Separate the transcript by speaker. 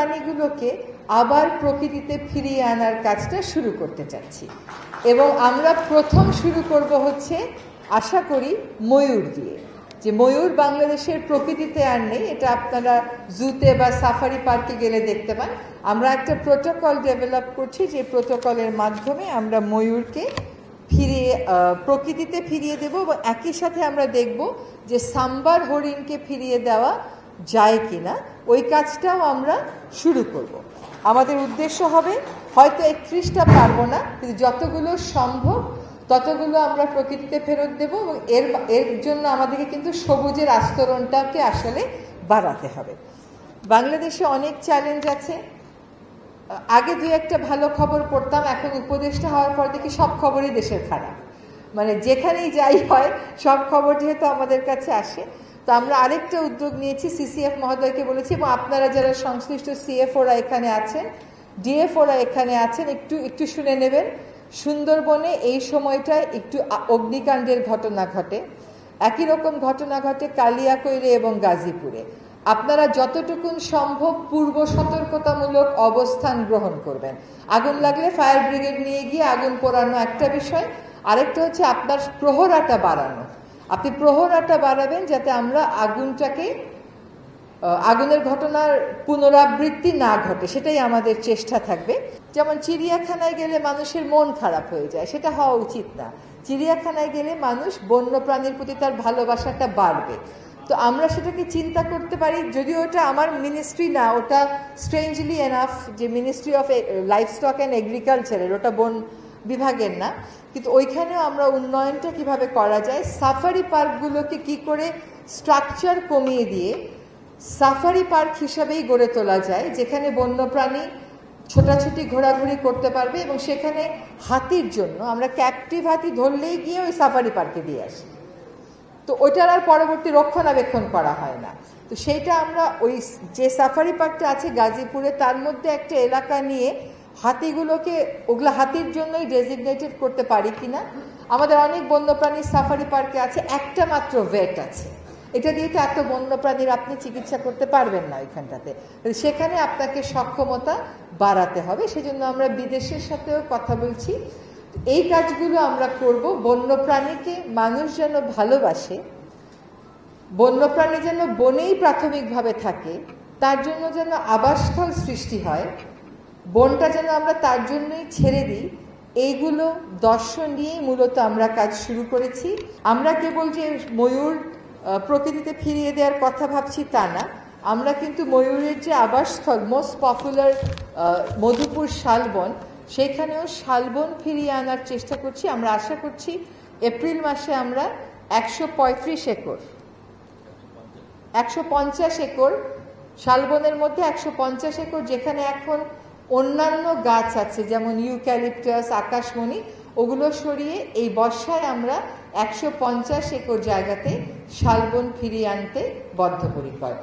Speaker 1: প্রাণীগুলোকে আবার প্রকৃতিতে ফিরিয়ে আনার কাজটা শুরু করতে চাচ্ছি। এবং আমরা প্রথম শুরু করব হচ্ছে আশা করি ময়ূর দিয়ে। যে ময়ূর বাংলাদেশের প্রকৃতিতে আর নেই, এটা আপনারা জুতে বা সাফারি পার্কে গেলে দেখতে পান। আমরা একটা প্রোটোকল ডেভেলপ করছি, যে প্রোটোকলের মাধ্যমে আমরা ময়ূরকে প্রকৃতিতে ফিরিয়ে দেব, এবং একই সাথে আমরা দেখব যে সাম্বার হরিণকে ফিরিয়ে দেওয়া যায় কিনা, ওই কাজটাও আমরা শুরু করব। আমাদের উদ্দেশ্য হবে, হয়তো 31টা পারবো না, কিন্তু যতগুলো সম্ভব ততগুলো আমরা প্রকৃতিতে ফেরত দেব। এবং এর জন্য আমাদেরকে কিন্তু সবুজের আস্তরণটাকে আসলে বাড়াতে হবে। বাংলাদেশে অনেক চ্যালেঞ্জ আছে। আগে দুই একটা ভালো খবর পড়তাম, এখন উপদেষ্টা হওয়ার পর দেখি সব খবরই দেশের খারাপ। মানে যেখানেই যাই হয় সব খবর যেহেতু আমাদের কাছে আসে, তো আমরা আরেকটা উদ্যোগ নিয়েছি, সিসিএফ মহোদয়কে বলেছি, এবং আপনারা যারা সংশ্লিষ্ট সিএফওরা এখানে আছেন, ডিএফওরা এখানে আছেন, একটু শুনে নেবেন। সুন্দরবনে এই সময়টায় একটু অগ্নিকাণ্ডের ঘটনা ঘটে, একই রকম ঘটনা ঘটে কালিয়াকৈরে এবং গাজীপুরে। আপনারা যতটুকুন সম্ভব পূর্ব সতর্কতামূলক অবস্থান গ্রহণ করবেন। আগুন লাগলে ফায়ার ব্রিগেড নিয়ে গিয়ে আগুন পোড়ানো একটা বিষয়, আরেকটা হচ্ছে আপনার প্রহরাটা বাড়ানো। আপনি প্রহরাটা বাড়াবেন যাতে আমরা আগুনের ঘটনার পুনরাবৃত্তি না ঘটে, সেটাই আমাদের চেষ্টা থাকবে। যেমন চিড়িয়াখানায় গেলে মানুষের মন খারাপ হয়ে যায়, সেটা হওয়া উচিত না। চিড়িয়াখানায় গেলে মানুষ বন্য প্রাণীর প্রতি তার ভালোবাসাটা বাড়বে। তো আমরা সেটাকে চিন্তা করতে পারি, যদিও ওটা আমার মিনিস্ট্রি না, ওটা স্ট্রেঞ্জলি এনাফ যে মিনিস্ট্রি অফ লাইভস্টক অ্যান্ড এগ্রিকালচারের, ওটা বন বিভাগের না, কিন্তু ওইখানেও আমরা উন্নয়নটা কিভাবে করা যায়, সাফারি পার্কগুলোকে কি করে স্ট্রাকচার কমিয়ে দিয়ে সাফারি পার্ক হিসাবেই গড়ে তোলা যায়, যেখানে বন্যপ্রাণী ছোটাছুটি ঘোরাঘুরি করতে পারবে। এবং সেখানে হাতির জন্য আমরা ক্যাপটিভ হাতি ধরলেই গিয়ে ওই সাফারি পার্কে দিয়ে আসি, তো ওইটার আর পরবর্তী রক্ষণাবেক্ষণ করা হয় না। তো সেইটা আমরা ওই যে সাফারি পার্কটা আছে গাজীপুরে, তার মধ্যে একটা এলাকা নিয়ে হাতিগুলোকে ওগুলো হাতির জন্যই ডেজিগনেটেড করতে পারি কিনা। আমাদের অনেক বন্যপ্রাণীর সাফারি পার্কে আছে, একটা মাত্র ভেট আছে, এটা দিয়ে তো এত বন্যপ্রাণীর আপনি চিকিৎসা করতে পারবেন না ওইখানটাতে। সেখানে আপনাকে সক্ষমতা বাড়াতে হবে, সেজন্য আমরা বিদেশের সাথেও কথা বলছি। এই কাজগুলো আমরা করব। বন্যপ্রাণীকে মানুষ যেন ভালোবাসে, বন্যপ্রাণী যেন বনেই প্রাথমিকভাবে থাকে, তার জন্য যেন আবাসস্থল সৃষ্টি হয়, বনটা যেন আমরা তার জন্যই ছেড়ে দিই, এইগুলো দর্শন নিয়েই মূলত আমরা কাজ শুরু করেছি। আমরা কেবল যে ময়ূর প্রকৃতিতে ফিরিয়ে দেওয়ার কথা ভাবছি তা না, আমরা কিন্তু ময়ূরের যে আবাসস্থল মোস্ট পপুলার মধুপুর শালবন, সেখানেও শালবন ফিরিয়ে আনার চেষ্টা করছি। আমরা আশা করছি এপ্রিল মাসে আমরা 135 একর 150 একর শালবনের মধ্যে 150 একর, যেখানে এখন অন্যান্য গাছ আছে যেমন ইউক্যালিপটাস, আকাশমণি, ওগুলো সরিয়ে এই বর্ষায় আমরা 150 একর জায়গাতে শালবন ফিরিয়ে আনতে বদ্ধপরিকর।